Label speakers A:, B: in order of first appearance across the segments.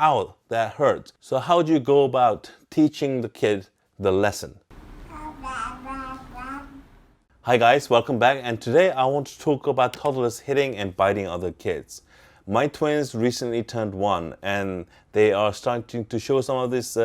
A: Ow, that hurts. So how do you go about teaching the kid the lesson? Hi guys, welcome back, and today I want to talk about toddlers hitting and biting other kids. My twins recently turned 1 and they are starting to show some of these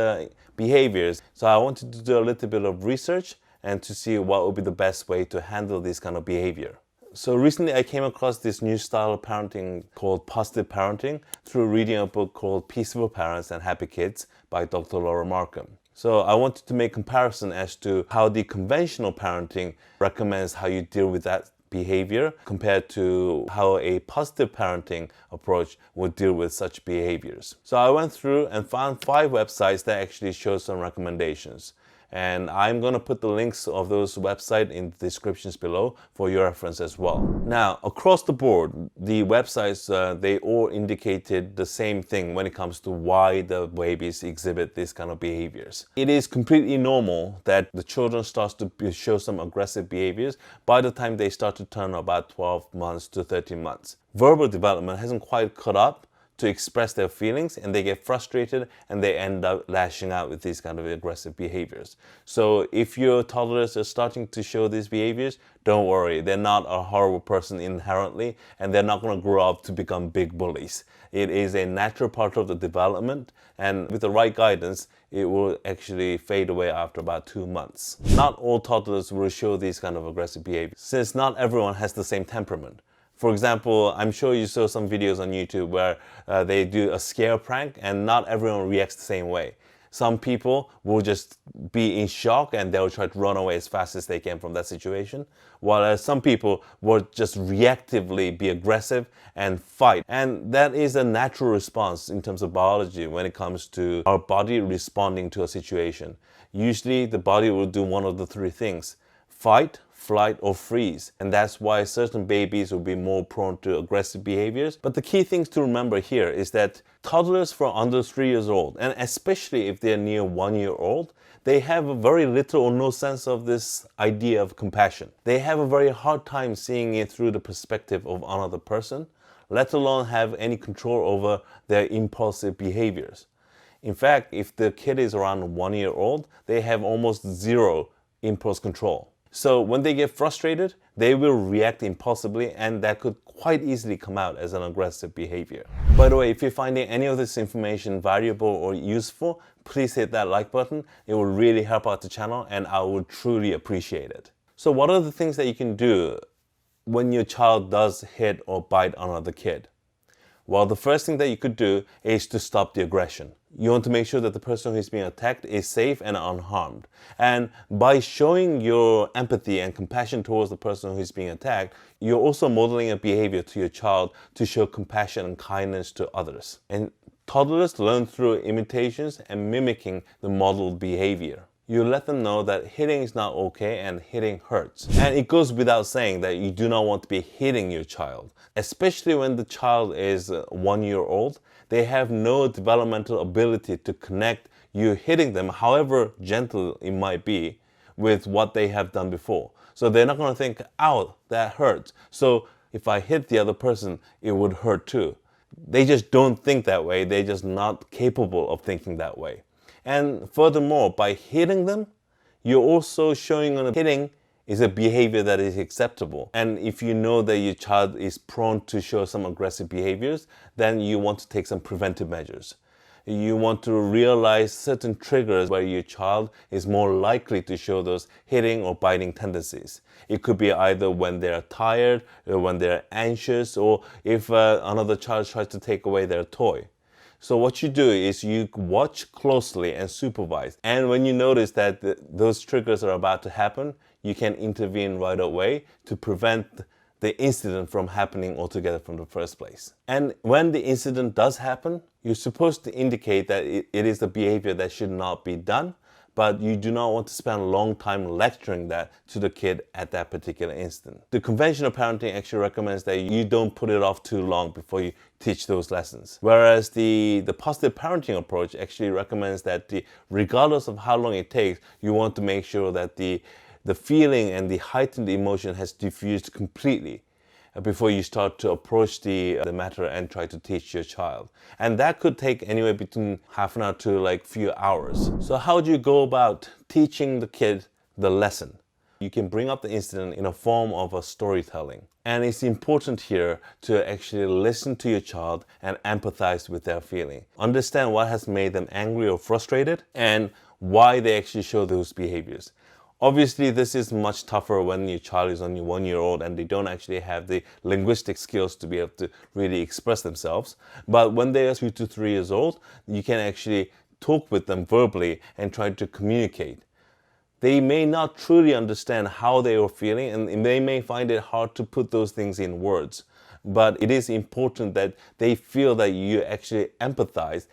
A: behaviors. So I wanted to do a little bit of research and to see what would be the best way to handle this kind of behavior. So recently I came across this new style of parenting called positive parenting through reading a book called Peaceful Parents and Happy Kids by Dr. Laura Markham. So I wanted to make comparison as to how the conventional parenting recommends how you deal with that behavior compared to how a positive parenting approach would deal with such behaviors. So I went through and found 5 websites that actually show some recommendations. And I'm going to put the links of those websites in the descriptions below for your reference as well. Now, across the board, the websites, they all indicated the same thing when it comes to why the babies exhibit these kind of behaviors. It is completely normal that the children start to show some aggressive behaviors by the time they start to turn about 12 months to 13 months. Verbal development hasn't quite caught up to express their feelings, and they get frustrated and they end up lashing out with these kind of aggressive behaviors. So if your toddlers are starting to show these behaviors, don't worry, they're not a horrible person inherently, and they're not going to grow up to become big bullies. It is a natural part of the development, and with the right guidance, it will actually fade away after about 2 months. Not all toddlers will show these kind of aggressive behaviors, since not everyone has the same temperament. For example, I'm sure you saw some videos on YouTube where they do a scare prank and not everyone reacts the same way. Some people will just be in shock and they'll try to run away as fast as they can from that situation, while some people will just reactively be aggressive and fight. And that is a natural response in terms of biology when it comes to our body responding to a situation. Usually the body will do one of the 3 things: fight, flight, or freeze. And that's why certain babies will be more prone to aggressive behaviors. But the key things to remember here is that toddlers from under 3 years old, and especially if they're near 1 year old, they have a very little or no sense of this idea of compassion. They have a very hard time seeing it through the perspective of another person, let alone have any control over their impulsive behaviors. In fact, if the kid is around 1 year old, they have almost 0 impulse control. So when they get frustrated, they will react impulsively, and that could quite easily come out as an aggressive behavior. By the way, if you're finding any of this information valuable or useful, please hit that like button. It will really help out the channel and I would truly appreciate it. So what are the things that you can do when your child does hit or bite another kid? Well, the first thing that you could do is to stop the aggression. You want to make sure that the person who is being attacked is safe and unharmed. And by showing your empathy and compassion towards the person who is being attacked, you're also modeling a behavior to your child to show compassion and kindness to others. And toddlers learn through imitations and mimicking the modeled behavior. You let them know that hitting is not okay and hitting hurts. And it goes without saying that you do not want to be hitting your child, especially when the child is 1 year old. They have no developmental ability to connect you hitting them, however gentle it might be, with what they have done before. So they're not going to think, ow, that hurts. So if I hit the other person, it would hurt too. They just don't think that way. They're just not capable of thinking that way. And furthermore, by hitting them, you're also showing that hitting is a behavior that is acceptable. And if you know that your child is prone to show some aggressive behaviors, then you want to take some preventive measures. You want to realize certain triggers where your child is more likely to show those hitting or biting tendencies. It could be either when they're tired, or when they're anxious, or if another child tries to take away their toy. So what you do is you watch closely and supervise. And when you notice that those triggers are about to happen, you can intervene right away to prevent the incident from happening altogether from the first place. And when the incident does happen, you're supposed to indicate that it is a behavior that should not be done, but you do not want to spend a long time lecturing that to the kid at that particular instant. The conventional parenting actually recommends that you don't put it off too long before you teach those lessons. Whereas the positive parenting approach actually recommends that regardless of how long it takes, you want to make sure that the feeling and the heightened emotion has diffused completely. before you start to approach the matter and try to teach your child. And that could take anywhere between half an hour to like few hours. So how do you go about teaching the kid the lesson? You can bring up the incident in a form of a storytelling. And it's important here to actually listen to your child and empathize with their feeling. Understand what has made them angry or frustrated and why they actually show those behaviors. Obviously, this is much tougher when your child is only 1 year old and they don't actually have the linguistic skills to be able to really express themselves. But when they are 2 to 3 years old, you can actually talk with them verbally and try to communicate. They may not truly understand how they are feeling, and they may find it hard to put those things in words. But it is important that they feel that you actually empathize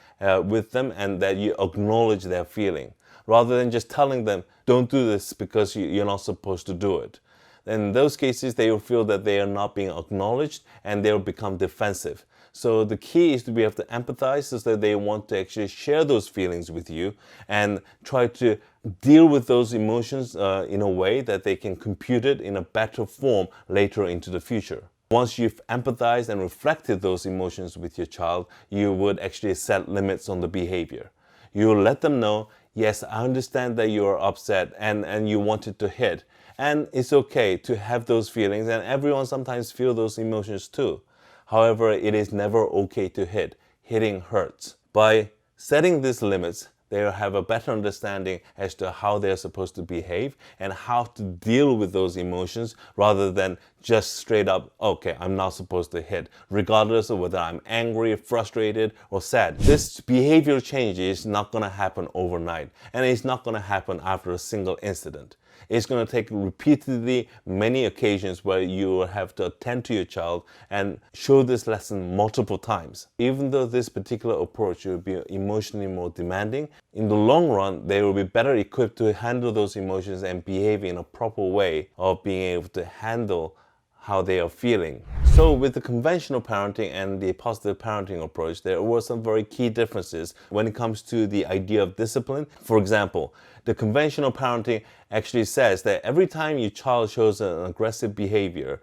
A: with them and that you acknowledge their feeling, rather than just telling them, don't do this because you're not supposed to do it. In those cases, they will feel that they are not being acknowledged and they will become defensive. So the key is to be able to empathize so that they want to actually share those feelings with you and try to deal with those emotions in a way that they can compute it in a better form later into the future. Once you've empathized and reflected those emotions with your child, you would actually set limits on the behavior. You will let them know, yes, I understand that you are upset and you wanted to hit. And it's okay to have those feelings, and everyone sometimes feels those emotions too. However, it is never okay to hit. Hitting hurts. By setting these limits, they will have a better understanding as to how they're supposed to behave and how to deal with those emotions rather than just straight up, okay, I'm not supposed to hit, regardless of whether I'm angry, frustrated, or sad. This behavioral change is not going to happen overnight, and it's not going to happen after a single incident. It's going to take repeatedly many occasions where you will have to attend to your child and show this lesson multiple times. Even though this particular approach will be emotionally more demanding, in the long run, they will be better equipped to handle those emotions and behave in a proper way of being able to handle how they are feeling. So with the conventional parenting and the positive parenting approach, there were some very key differences when it comes to the idea of discipline. For example, the conventional parenting actually says that every time your child shows an aggressive behavior,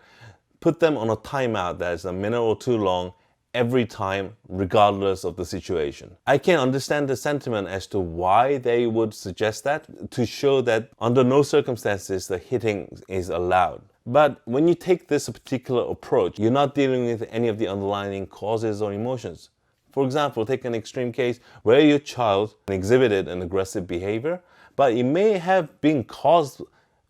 A: put them on a timeout that is a minute or two long every time, regardless of the situation. I can understand the sentiment as to why they would suggest that, to show that under no circumstances the hitting is allowed. But when you take this particular approach, you're not dealing with any of the underlying causes or emotions. For example, take an extreme case where your child exhibited an aggressive behavior, but it may have been caused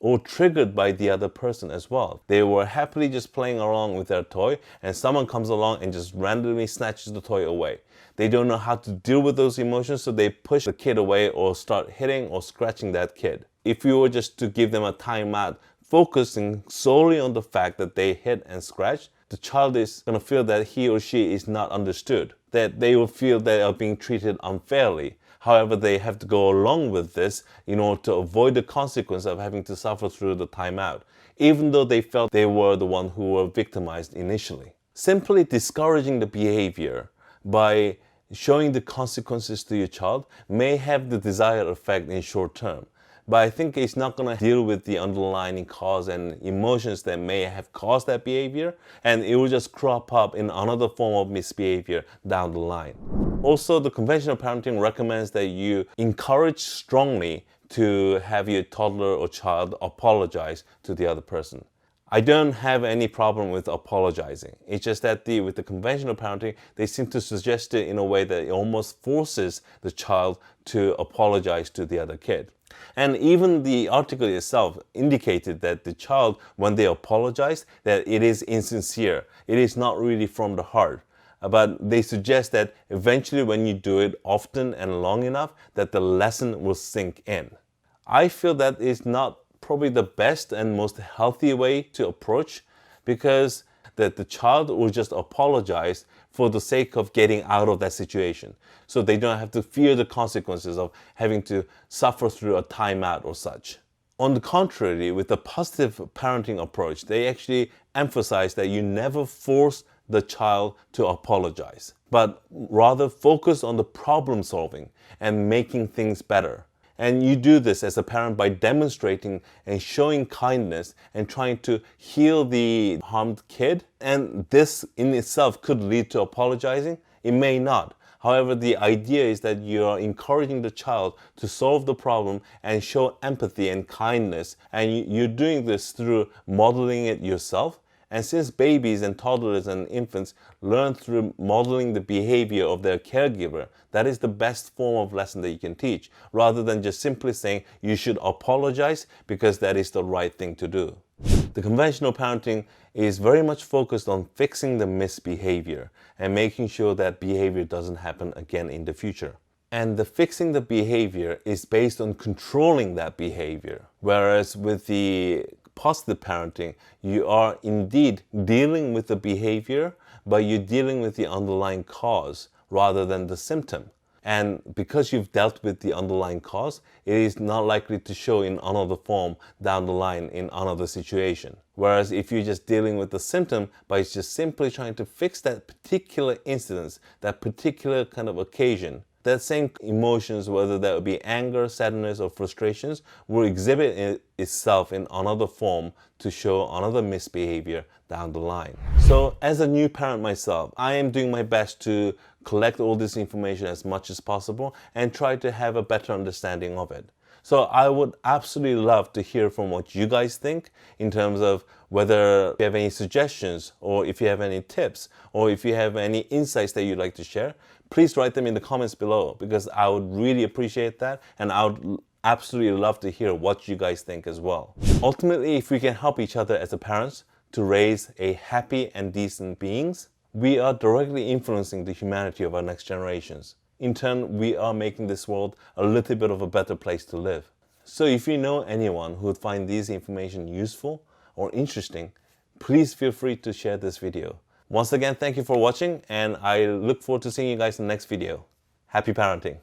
A: or triggered by the other person as well. They were happily just playing along with their toy, and someone comes along and just randomly snatches the toy away. They don't know how to deal with those emotions, so they push the kid away or start hitting or scratching that kid. If you were just to give them a timeout, focusing solely on the fact that they hit and scratch, the child is going to feel that he or she is not understood, that they will feel they are being treated unfairly. However, they have to go along with this in order to avoid the consequence of having to suffer through the timeout, even though they felt they were the one who were victimized initially. Simply discouraging the behavior by showing the consequences to your child may have the desired effect in short term. But I think it's not going to deal with the underlying cause and emotions that may have caused that behavior, and it will just crop up in another form of misbehavior down the line. Also, the conventional parenting recommends that you encourage strongly to have your toddler or child apologize to the other person. I don't have any problem with apologizing. It's just that with the conventional parenting, they seem to suggest it in a way that it almost forces the child to apologize to the other kid. And even the article itself indicated that the child, when they apologize, that it is insincere. It is not really from the heart. But they suggest that eventually when you do it often and long enough, that the lesson will sink in. I feel that is not probably the best and most healthy way to approach, because that the child will just apologize for the sake of getting out of that situation, so they don't have to fear the consequences of having to suffer through a timeout or such. On the contrary, with the positive parenting approach, they actually emphasize that you never force the child to apologize, but rather focus on the problem solving and making things better. And you do this as a parent by demonstrating and showing kindness and trying to heal the harmed kid. And this in itself could lead to apologizing. It may not. However, the idea is that you are encouraging the child to solve the problem and show empathy and kindness. And you're doing this through modeling it yourself. And since babies and toddlers and infants learn through modeling the behavior of their caregiver, that is the best form of lesson that you can teach, rather than just simply saying you should apologize because that is the right thing to do. The conventional parenting is very much focused on fixing the misbehavior and making sure that behavior doesn't happen again in the future. And the fixing the behavior is based on controlling that behavior. Whereas with the positive parenting, you are indeed dealing with the behavior, but you're dealing with the underlying cause rather than the symptom. And because you've dealt with the underlying cause, it is not likely to show in another form down the line in another situation. Whereas if you're just dealing with the symptom, but it's just simply trying to fix that particular incident, that particular kind of occasion, that same emotions, whether that would be anger, sadness, or frustrations, will exhibit itself in another form to show another misbehavior down the line. So as a new parent myself, I am doing my best to collect all this information as much as possible and try to have a better understanding of it. So I would absolutely love to hear from what you guys think in terms of whether you have any suggestions, or if you have any tips, or if you have any insights that you'd like to share. Please write them in the comments below, because I would really appreciate that, and I would absolutely love to hear what you guys think as well. Ultimately, if we can help each other as a parents to raise a happy and decent beings, we are directly influencing the humanity of our next generations. In turn, we are making this world a little bit of a better place to live. So if you know anyone who would find this information useful or interesting, please feel free to share this video. Once again, thank you for watching, and I look forward to seeing you guys in the next video. Happy parenting!